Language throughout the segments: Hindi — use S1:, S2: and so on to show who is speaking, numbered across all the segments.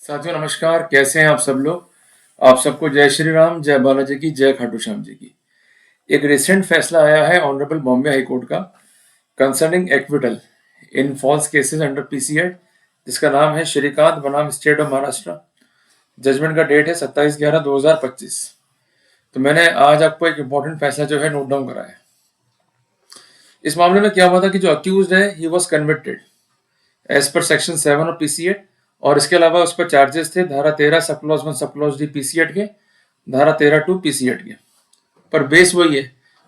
S1: साथियों नमस्कार, कैसे हैं आप सब लोग। आप सबको जय श्री राम, जय बालाजी की, जय खाटू श्याम जी की। एक रिसेंट फैसला आया है ऑनरेबल बॉम्बे हाई कोर्ट का कंसर्निंग एक्विटल इन फॉल्स केसेस अंडर पीसीएड, जिसका नाम है श्रीकांत बनाम स्टेट ऑफ महाराष्ट्र। जजमेंट का डेट है 27/11/2025। तो मैंने आज आपको एक इम्पोर्टेंट फैसला जो है नोट डाउन करा है। इस मामले में क्या हुआ था कि जो अक्यूज है he was convicted as per section 7 of PC Act, और इसके अलावा उस पर चार्जेस थे धारा 13 sub clause 1 sub clause D पीसीएड के, धारा 13(2) पीसीएड के। पर बेस वही है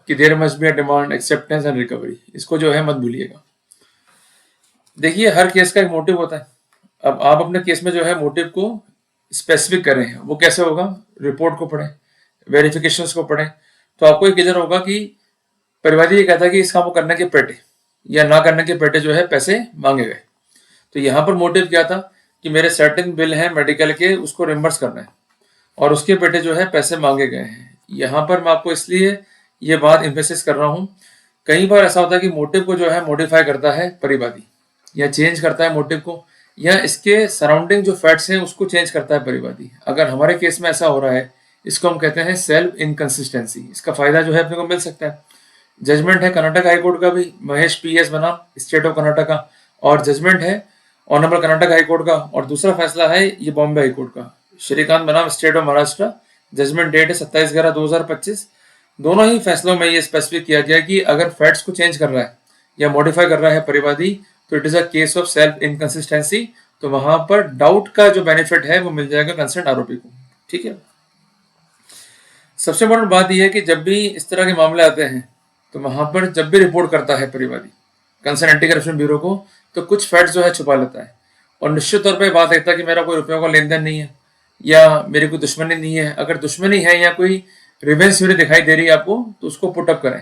S1: कि there must be a demand, acceptance and recovery. इसको जो है मत भूलिएगा। देखिए, हर केस का एक मोटिव होता है। अब आप अपने केस में जो है मोटिव को स्पेसिफिक करें, वो कैसे होगा? रिपोर्ट को पढ़ें, वेरिफिकेशंस को पढ़ें, तो आपको ये क्लियर होगा कि परिवादी ये कहता है कि इस काम को करने के पेटे या ना करने के पेटे जो है पैसे मांगे गए। तो यहाँ पर मोटिव क्या था कि मेरे सर्टेन बिल हैं मेडिकल के, उसको रिम्बर्स करना है और उसके पेटे जो है पैसे मांगे गए हैं। यहाँ पर मैं आपको इसलिए ये बात इम्फेसिस कर रहा हूँ, कई बार ऐसा होता है कि मोटिव को जो है मॉडिफाई करता है परिवादी, या चेंज करता है मोटिव को, या इसके सराउंडिंग जो फैक्ट्स हैं उसको चेंज करता है परिवादी। अगर हमारे केस में ऐसा हो रहा है, इसको हम कहते हैं सेल्फ इनकंसिस्टेंसी। इसका फायदा जो है अपने को मिल सकता है। जजमेंट है कर्नाटक हाई कोर्ट का भी, महेश PS बनाम स्टेट ऑफ कर्नाटका, और जजमेंट है ऑनरेबल कर्नाटक हाई कोर्ट का, और दूसरा फैसला है ये बॉम्बे हाई कोर्ट का, श्रीकांत बनाम state of Maharashtra. Judgement date है 27/11/2025। दोनों ही फैसलों में ये स्पेसिफिक किया गया कि अगर फैक्ट्स को चेंज कर रहा है या मॉडिफाई कर रहा है परिवादी, तो it is a case of self inconsistency. तो वहां पर डाउट का जो बेनिफिट है वो मिल जाएगा कंसर्न आरोपी को। ठीक है। सबसे बड़ी बात यह है कि जब भी इस तरह के मामले आते हैं, तो वहां पर जब भी रिपोर्ट करता है परिवादी कंसर्न एंटी करप्शन ब्यूरो को, तो कुछ फैक्ट जो है छुपा लेता है, और निश्चित तौर पे बात कहता है कि मेरा कोई रुपयों का लेन देन नहीं है या मेरी कोई दुश्मनी नहीं है। अगर दुश्मनी है या कोई रिवेंज थ्योरी दिखाई दे रही है आपको, तो उसको पुटअप करें,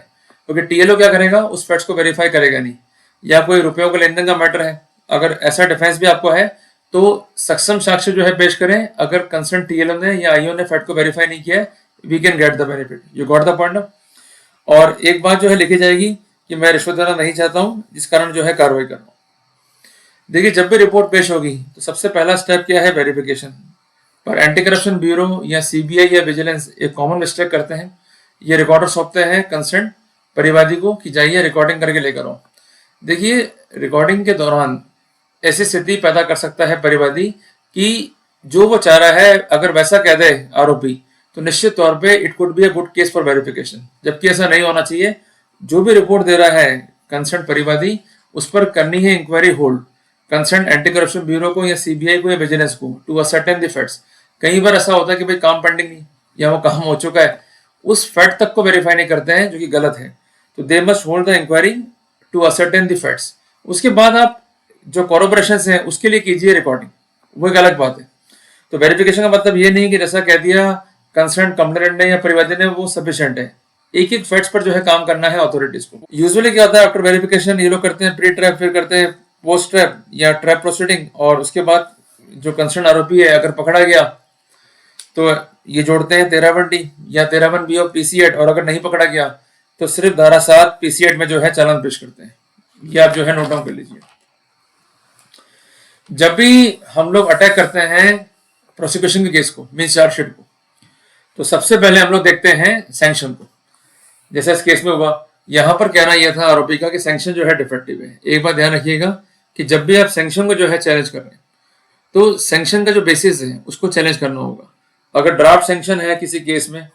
S1: क्योंकि टीएलओ क्या करेगा, उस फैक्ट्स को वेरीफाई करेगा नहीं। या कोई रुपयों का लेन देन का मैटर है, अगर ऐसा डिफेंस भी आपको है, तो सक्षम साक्ष्य जो है पेश करें। अगर कंसर्न टीएलओ ने या आईओ ने फैक्ट को वेरीफाई नहीं किया है, we can get the benefit. You got the point. और एक बात जो है लिखी जाएगी कि मैं रिश्वत देना नहीं चाहता हूं, जिस कारण जो है कार्रवाई कर रहा हूं। देखिए, जब भी रिपोर्ट पेश होगी तो सबसे पहला स्टेप क्या है? वेरिफिकेशन। पर एंटी करप्शन ब्यूरो या सीबीआई या विजिलेंस एक कॉमन मिस्टेक करते हैं। ये रिकॉर्डर सौंपते हैं कंसर्न परिवादी को कि जाइए रिकॉर्डिंग करके लेकर आओ। देखिए, रिकॉर्डिंग के दौरान ऐसी स्थिति पैदा कर सकता है परिवादी कि जो वो चाह रहा है अगर वैसा कह दे आरोपी, तो निश्चित तौर पे it could be a good case for verification, जबकि ऐसा नहीं होना चाहिए। जो भी रिपोर्ट दे रहा है कंसर्न परिवादी, उस पर करनी है inquiry hold concern anti corruption bureau को या सीबीआई को या विजिलेंस को, टू असर्टेन द फैक्ट्स। कई बार ऐसा होता है कि भाई काम पेंडिंग नहीं या वो काम हो चुका है, उस फैक्ट तक को वेरीफाई नहीं करते हैं, जो कि गलत है। तो they must hold the inquiry to ascertain the facts. उसके बाद आप जो कॉरोबरेशन है उसके लिए कीजिए रिकॉर्डिंग, वो एक अलग बात है। तो वेरिफिकेशन का मतलब ये नहीं कि जैसा कह दिया कंसर्न कंप्लेनेंट ने या परिवादी ने वो सफिशिएंट है। एक एक फैक्ट्स पर जो है काम करना है अथॉरिटीज को। यूजुअली क्या होता है, आफ्टर वेरिफिकेशन ये लोग करते हैं प्री ट्रैप, फिर करते हैं पोस्ट ट्रैप या ट्रैप प्रोसीडिंग, और उसके बाद जो कंसर्न आरोपी है अगर पकड़ा गया तो ये जोड़ते हैं 13(1) या 13(1)(b) ऑफ पीसीएड, और अगर नहीं पकड़ा गया तो सिर्फ धारा 7 पीसीएड में जो है चालान पेश करते हैं। ये आप जो है नोट डाउन कर लीजिए। जब भी हम लोग अटैक करते हैं प्रोसिक्यूशन के केस को, मीन्स चार्जशीट को, तो सबसे पहले हम लोग देखते हैं सैंक्शन को। जैसे इस केस में हुआ, यहां पर कहना यह था आरोपी का कि सैंक्शन जो है डिफेक्टिव है। एक बात ध्यान रखिएगा कि जब भी आप सैंक्शन को जो है चैलेंज कर रहे हैं, तो सैंक्शन का जो बेसिस है उसको चैलेंज करना होगा। अगर ड्राफ्ट सैंक्शन है किसी केस में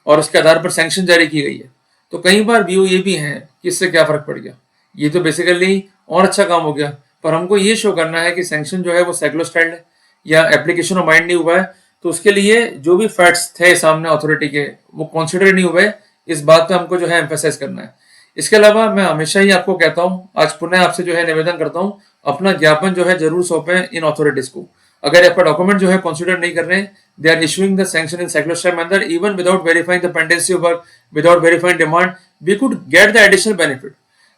S1: और उसके आधार पर सैंक्शन जारी की गई है, तो कई बार व्यू ये भी है कि इससे क्या फर्क पड़ गया, ये तो बेसिकली और अच्छा काम हो गया। पर हमको ये शो करना है कि सैंक्शन जो है वो साइक्लोस्टाइल्ड है या एप्लीकेशन ऑफ माइंड नहीं हुआ है, तो उसके लिए जो भी फैक्ट्स थे सामने अथॉरिटी के वो कंसिडर नहीं हुए। इस बात पे हमको जो है एम्फेसाइज करना है। इसके अलावा मैं हमेशा ही आपको कहता हूँ, आज पुनः आपसे जो है निवेदन करता हूँ, अपना ज्ञापन जो है जरूर सौंपें इन अथॉरिटीज को। अगर आपका डॉक्यूमेंट जो है कंसिडर नहीं कर रहे हैं, they are issuing the sanction in cyclostyled manner even without verifying the pendency of work, without verifying demand, we could get the additional benefit.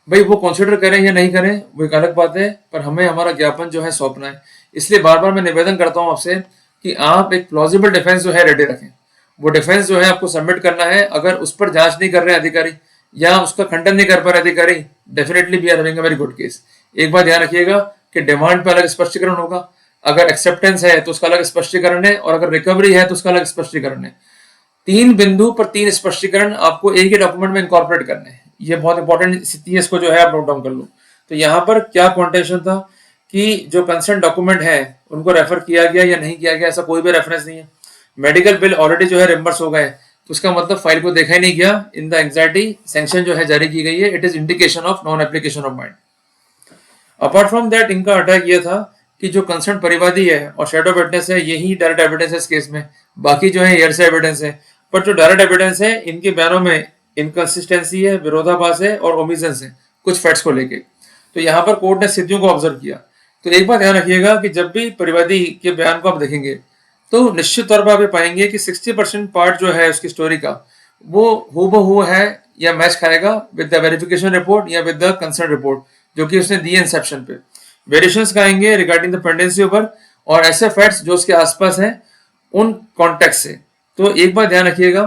S1: भाई वो कंसिडर करें या नहीं करें वो एक अलग बात है, पर हमें हमारा ज्ञापन जो है सौंपना है। इसलिए बार बार मैं निवेदन करता हूं आपसे कि आप एक प्लॉजिबल डिफेंस जो है रेडी रखें। वो डिफेंस जो है आपको सबमिट करना है। अगर उस पर जांच नहीं कर रहे अधिकारी या उसका खंडन नहीं कर पा रहे अधिकारी, definitely we are having a very good case. एक बात ध्यान रखिएगा कि डिमांड पर अलग स्पष्टीकरण होगा। अगर एक्सेप्टेंस है तो उसका अलग स्पष्टीकरण है, और अगर रिकवरी है तो उसका अलग स्पष्टीकरण है। 3 बिंदु पर 3 स्पष्टीकरण आपको एक ही डॉक्यूमेंट में इनकॉर्पोरेट करने हैं। ये बहुत इंपॉर्टेंट स्थिति है, इसको जो है आप नोट डाउन कर लो। तो यहाँ पर क्या कॉन्टेंशन था कि जो कंसर्न डॉक्यूमेंट है उनको रेफर किया गया या नहीं किया गया, ऐसा कोई भी रेफरेंस नहीं है। मेडिकल बिल ऑलरेडी जो है रिम्बर्स हो गए, तो उसका मतलब फाइल को देखा ही नहीं गया। इन द एंग्जाइटी सैंक्शन जो है जारी की गई है, it is indication of non application of mind. Apart from that इनका अटैक ये था कि जो कंसर्न परिवादी है और शेडो विटनेस है, यही डायरेक्ट एविडेंस है इस केस में, बाकी जो है हेयरसे एविडेंस है। पर जो डायरेक्ट एविडेंस है इनके बयानों में इनकंसिस्टेंसी है, विरोधाभास है और ओमिशंस है कुछ फैक्ट्स को लेके। तो यहाँ पर कोर्ट ने स्थितियों को ऑब्जर्व किया। तो एक बात ध्यान रखिएगा कि जब भी परिवादी के बयान को आप देखेंगे तो निश्चित तौर पर आप ये पाएंगे कि 60% पार्ट जो है उसकी स्टोरी का वो हूबहू है या मैच खाएगा विद द वेरिफिकेशन रिपोर्ट या विद द कंसर्न रिपोर्ट जो कि उसने दी है इंसेप्शन पे। वेरिएशंस का आएंगे रिगार्डिंग द पेंडेंसी ऊपर और ऐसे फैक्ट्स जो उसके आसपास हैं उन कॉन्टेक्स्ट से। तो एक बात ध्यान रखिएगा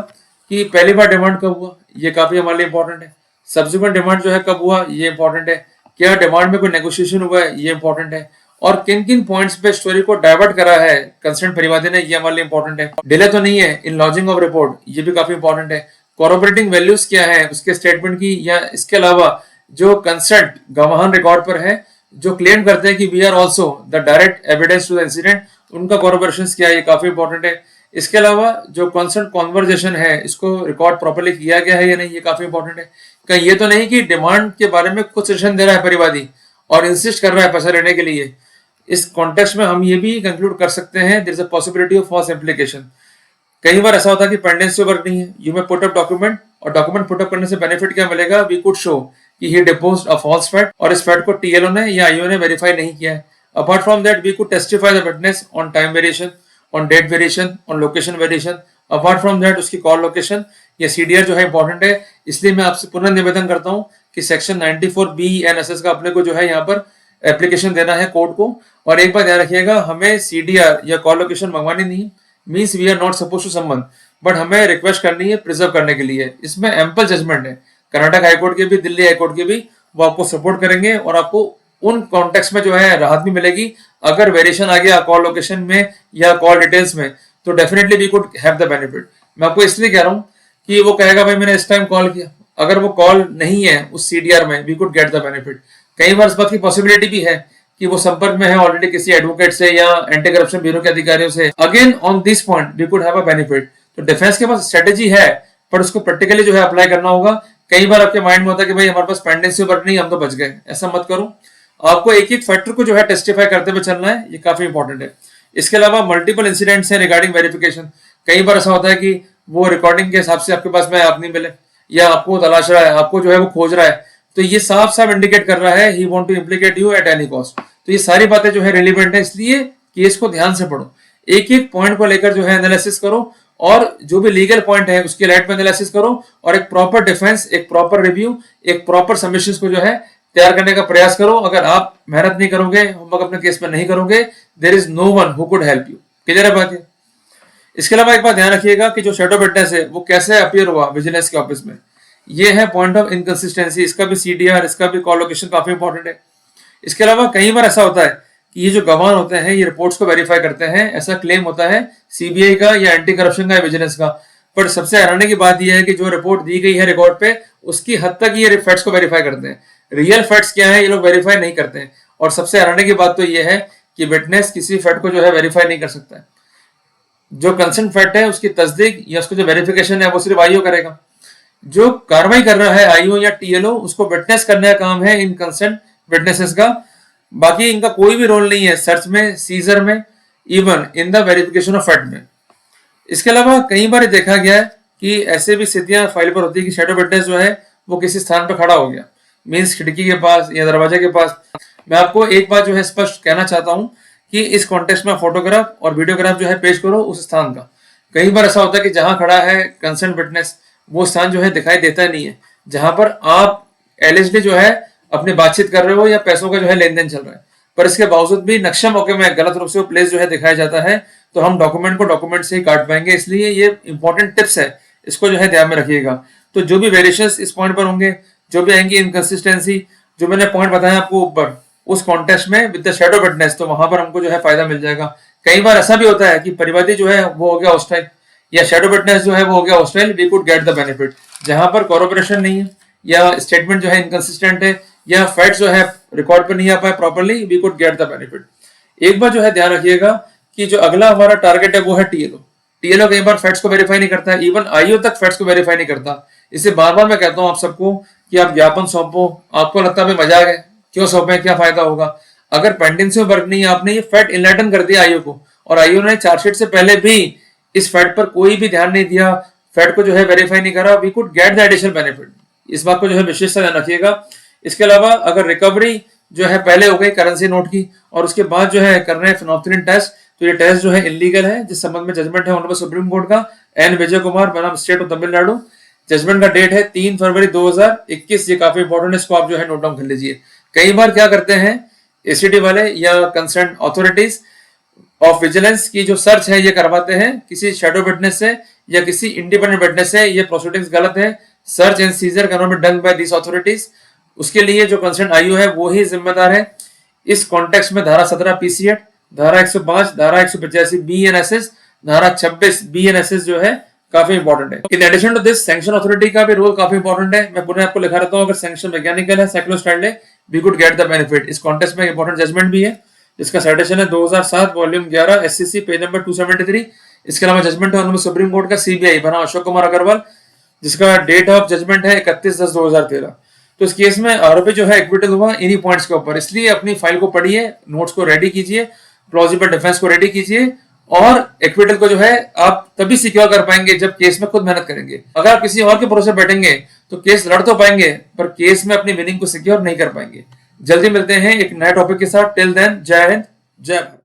S1: कि पहली बार डिमांड कब हुआ, ये काफी हमारे लिए इंपॉर्टेंट है। सब्सिक्वेंट डिमांड जो है कब हुआ, ये इंपॉर्टेंट है। क्या डिमांड में कोई नेगोशिएशन हुआ है, ये इंपॉर्टेंट है। और किन किन पॉइंट्स पे स्टोरी को डाइवर्ट करा है कंसर्न परिवादी ने, ये हमारे लिए इंपॉर्टेंट है। डिले तो नहीं है इन लॉजिंग ऑफ रिपोर्ट, ये भी काफी इंपॉर्टेंट है। कॉरोबरेटिंग वैल्यूज क्या है उसके स्टेटमेंट की, या इसके अलावा जो कंसर्न गवाहान रिकॉर्ड पर है जो क्लेम करते हैं कि we are also the direct evidence to the incident, उनका कॉरोबरेशन क्या है, ये काफी इंपॉर्टेंट है। इसके अलावा जो कंसर्न कॉन्वर्जेशन है इसको रिकॉर्ड प्रॉपर्ली किया गया है या नहीं, ये काफी इंपॉर्टेंट है। कहीं ये तो नहीं कि डिमांड के बारे में कुछ सजेशन दे रहा है परिवादी और इंसिस्ट कर रहा है पैसा लेने के लिए। इस कॉन्टेक्स्ट में हम ये भी कंक्लूड कर सकते हैं there is a possibility of false implication. कई बार ऐसा होता है कि पेंडेंसी वर्क नहीं है, यू में पुट अप डॉक्यूमेंट, और डॉक्यूमेंट पुट अप करने से बेनिफिट क्या मिलेगा, वी कुड शो कि ही डिपोज्ड अ फॉल्स फैक्ट और इस फैक्ट को टीएलओ ने या आईओ ने वेरीफाई नहीं किया है। Apart from that we could testify the witness on time variation, on date variation, on location variation. Apart from that उसकी कॉल लोकेशन या सीडीआर जो है इंपॉर्टेंट है। इसलिए मैं आपसे पुनः निवेदन करता हूँ कि सेक्शन 94B एनएसएस का अपने को जो है यहाँ पर एप्लीकेशन देना है कोर्ट को। और एक बात ध्यान रखिएगा, हमें सीडीआर या कॉल लोकेशन मंगवानी नहीं है, means we are not suppose to someone, but हमें रिक्वेस्ट करनी है प्रिजर्व करने के लिए। इसमें एम्पल जजमेंट है कर्नाटक हाईकोर्ट के भी, दिल्ली हाईकोर्ट के भी, वो आपको सपोर्ट करेंगे और आपको उन कॉन्टेक्स्ट में जो है राहत भी मिलेगी। अगर वेरिएशन आ गया कॉल लोकेशन में या कॉल डिटेल्स में तो definitely we could have the benefit. मैं आपको इसलिए कह रहा हूँ कि वो कहेगा भाई मैंने इस टाइम कॉल किया, अगर वो कॉल नहीं है उस सीडीआर में we could get the benefit. कई बार इस बात की पॉसिबिलिटी भी है कि वो संपर्क में है ऑलरेडी किसी एडवोकेट से या एंटी करप्शन ब्यूरो के अधिकारियों से, again on this point we could have a benefit. तो डिफेंस के पास स्ट्रेटेजी है पर उसको प्रैक्टिकली जो है अप्लाई करना होगा। कई बार आपके माइंड में होता है कि भाई हमारे पास पेंडेंसी वर्क नहीं, हम तो बच गए, ऐसा मत करो। आपको एक एक फैक्टर को जो है टेस्टिफाई करते हुए चलना है, ये काफी इंपॉर्टेंट है। इसके अलावा मल्टीपल इंसिडेंट्स हैं रिगार्डिंग वेरिफिकेशन। कई बार ऐसा होता है कि वो रिकॉर्डिंग के हिसाब से आपके पास में आप नहीं मिले या आपको तलाश रहा है, आपको जो है वो खोज रहा है, तो ये साफ साफ इंडिकेट कर रहा है he want to implicate you at any cost. तो ये सारी बातें जो है रिलेवेंट है, इसलिए केस को ध्यान से पढ़ो, एक एक पॉइंट को लेकर जो है एनालिसिस करो और जो भी लीगल पॉइंट है उसके लाइट में एनालिसिस करो और एक प्रॉपर डिफेंस, एक प्रॉपर रिव्यू, एक प्रॉपर सबमिशंस को जो है तैयार करने का प्रयास करो। अगर आप मेहनत नहीं करोगे, होमवर्क अपने केस में नहीं करोगे, there is no one who could help you. Clear है बात है। इसके अलावा एक बात ध्यान रखिएगा कि जो शैडो विटनेस है वो कैसे अपीयर हुआ विजिलेंस के ऑफिस में, ये है पॉइंट ऑफ इनकंसिस्टेंसी। इसका भी सीडीआर, इसका भी कॉल लोकेशन काफी इंपॉर्टेंट है। इसके अलावा कई बार ऐसा होता है कि ये जो गवाह होते हैं ये रिपोर्ट्स को वेरीफाई करते हैं, ऐसा क्लेम होता है सीबीआई का या एंटी करप्शन का या विजिलेंस का। पर सबसे हैरानी की बात यह है कि जो रिपोर्ट दी गई है रिकॉर्ड पे उसकी हद तक ये फैक्ट्स को वेरीफाई करते हैं, रियल फैक्ट्स क्या है ये लोग वेरीफाई नहीं करते हैं। और सबसे हैरानी की बात तो यह है कि विटनेस किसी फैक्ट को जो है वेरीफाई नहीं कर सकता है। जो कंसर्न फैक्ट है उसकी तस्दीक या उसको जो वेरिफिकेशन है वो सिर्फ आईओ करेगा। जो कार्रवाई कर रहा है आईओ या टीएलओ उसको विटनेस करने का काम है इन कंसर्न विटनेसेस का। बाकी इनका कोई भी रोल नहीं है सर्च में, सीजर में, even in the verification of fact में। इसके अलावा कई बार देखा गया है कि ऐसे भी स्थितियां फाइल पर होती है कि शैडो विटनेस जो है वो किसी स्थान पर खड़ा हो गया, मीन्स खिड़की के पास या दरवाजे के पास। मैं आपको एक बात जो है स्पष्ट कहना चाहता हूं कि इस कॉन्टेक्स्ट में फोटोग्राफ और वीडियोग्राफ जो है पेश करो उस स्थान का। कई बार ऐसा होता है कि जहां खड़ा है कंसर्न विटनेस वो स्थान जो है दिखाई देता नहीं है, जहां पर आप एलएचडी जो है अपनी बातचीत कर रहे हो या पैसों का जो है लेन देन चल रहा है, पर इसके बावजूद भी नक्शा मौके में गलत रूप से वो प्लेस जो है दिखाया जाता है, तो हम डॉक्यूमेंट को डॉक्यूमेंट से ही काट पाएंगे। इसलिए ये इंपॉर्टेंट टिप्स है, इसको जो है ध्यान में रखिएगा। तो जो भी वेरिएशंस इस पॉइंट पर होंगे, जो भी आएंगी इनकंसिस्टेंसी, जो मैंने पॉइंट बताया आपको ऊपर, उस कॉन्टेक्स्ट में विद द शेडो विटनेस, तो वहां पर हमको जो है फायदा मिल जाएगा। कई बार ऐसा भी होता है कि परिवादी जो है वो हो गया हॉस्टाइल, या शेडो विटनेस जो है वो हो गया hostile, we could get the benefit. जहां पर कोऑपरेशन नहीं है या स्टेटमेंट जो है इनकंसिस्टेंट है या फैक्ट्स जो है रिकॉर्ड पर नहीं आ पाए properly, we could get the benefit. एक बार जो है ध्यान रखिएगा कि जो अगला हमारा टारगेट है वो है टीएलओ। टीएलओ कई बार फैक्ट्स को वेरीफाई नहीं करता है, इवन आईओ तक फैक्ट्स को वेरीफाई नहीं करता। इसे बार बार मैं कहता हूं आप सबको कि आप ज्ञापन सौंपो, आपको लगता है मजाक है, क्यों सौंपे, क्या फायदा होगा। अगर पेंडेंसी में वर्क नहीं है, आपने ये फैक्ट इनलाइटन कर दिया आईओ को, और आईओ ने चार्जशीट से पहले भी इस फैक्ट पर कोई भी ध्यान नहीं दिया, फैक्ट को जो है वेरीफाई नहीं करा, we could get the additional benefit. इस बात को जो है विशेष ध्यान रखिएगा। इसके अलावा अगर रिकवरी जो है पहले हो गई करेंसी नोट की और उसके बाद जो है कर रहे हैं फिनोप्थिलिन टेस्ट, तो ये टेस्ट जो है इलीगल है, जिस संबंध में जजमेंट है ऑनरेबल सुप्रीम कोर्ट का एन विजय कुमार बनाम स्टेट ऑफ तमिलनाडु। जजमेंट का डेट है 3 फरवरी 2021। ये काफी इंपॉर्टेंट है, इसको आप जो है नोट डाउन कर लीजिए। कई बार क्या करते हैं एसीटी वाले या कंसर्न अथॉरिटीज ऑफ विजिलेंस की जो सर्च है ये करवाते हैं किसी शेडो विटनेस से या किसी इंडिपेंडेंट विटनेस से, ये प्रोसीडिंग्स गलत है। Search and seizure can not be done by this authorities. उसके लिए जो कंसर्न आईओ है वो ही जिम्मेदार है। इस कॉन्टेक्स्ट में धारा 17 पीसी एक्ट, धारा 105, धारा 185 बीएनएसएस, धारा 26 बीएनएसएस जो है काफी इंपॉर्टेंट है। In addition to this sanction authority का भी रोल काफी इंपॉर्टेंट है। मैं पुनः आपको लिखा रहता हूँ, अगर सैंक्शन मैकेनिकल है, साइक्लोस्टाइल है, we could get the benefit. इस कॉन्टेक्स्ट में इंपॉर्टेंट जजमेंट भी है, जिसका साइटेशन है 2007 वॉल्यूम 11 एससीसी पेज नंबर 273। इसके अलावा जजमेंट है ऑनरेबल सुप्रीम कोर्ट का सीबीआई बना अशोक कुमार अग्रवाल, जिसका डेट ऑफ जजमेंट है 31/10/2013। तो इस केस में आरोपी जो है एक्विटल हुआ इन्हीं पॉइंट्स के ऊपर। इसलिए अपनी फाइल को पढ़िए, नोट्स को रेडी कीजिए, प्लॉजिबल डिफेंस को रेडी कीजिए, और एक्विटल को जो है आप तभी सिक्योर कर पाएंगे जब केस में खुद मेहनत करेंगे। अगर आप किसी और के भरोसे बैठेंगे तो केस लड़ तो पाएंगे पर केस में अपनी विनिंग को सिक्योर नहीं कर पाएंगे। जल्दी मिलते हैं एक नए टॉपिक के साथ। टिल देन जय हिंद, जय भारत।